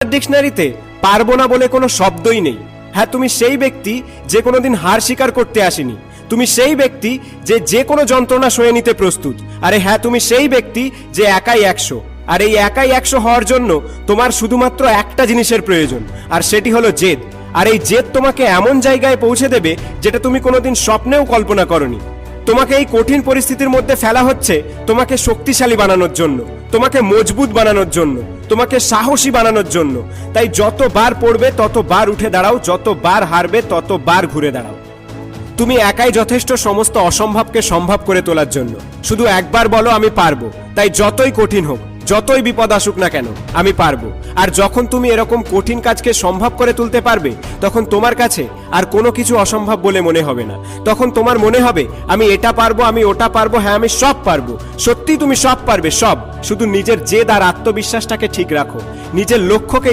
ডিকশনারিতে পারবো না বলে কোনো শব্দই নেই। হ্যাঁ, তুমি সেই ব্যক্তি যে কোনোদিন হার স্বীকার করতে আসেনি। তুমি সেই ব্যক্তি যে কোনো যন্ত্রণা সয়ে নিতে প্রস্তুত। আরে হ্যাঁ, তুমি সেই ব্যক্তি যে একাই 100। আর এই একাই 100 হওয়ার জন্য তোমার শুধুমাত্র একটা জিনিসের প্রয়োজন, আর সেটি হলো জেদ। আর এই জেদ তোমাকে এমন জায়গায় পৌঁছে দেবে যেটা তুমি কোনোদিন স্বপ্নেও কল্পনা করনি। তোমাকে এই কঠিন পরিস্থিতির মধ্যে ফেলা হচ্ছে তোমাকে শক্তিশালী বানানোর জন্য, তোমাকে মজবুত বানানোর জন্য, তোমাকে সাহসী বানানোর জন্য। তাই যতবার পড়বে ততবার উঠে দাঁড়াও, যতবার হারবে ততবার ঘুরে দাঁড়াও। তুমি একাই যথেষ্ট সমস্ত অসম্ভবকে সম্ভব করে তোলার জন্য। শুধু একবার বলো আমি পারবো। তাই যতই কঠিন হোক, যতই বিপদ আসুক না কেন, আমি পারবো। আর যখন তুমি এরকম কঠিন কাজকে সম্ভব করে তুলতে পারবে, তখন তোমার কাছে আর কোনো কিছু অসম্ভব বলে মনে হবে না। তখন তোমার মনে হবে আমি এটা পারবো, আমি ওটা পারবো, হ্যাঁ আমি সব পারবো। সত্যি তুমি সব পারবে, সব। শুধু নিজের জেদ আর আত্মবিশ্বাসটাকে ঠিক রাখো, নিজের লক্ষ্যকে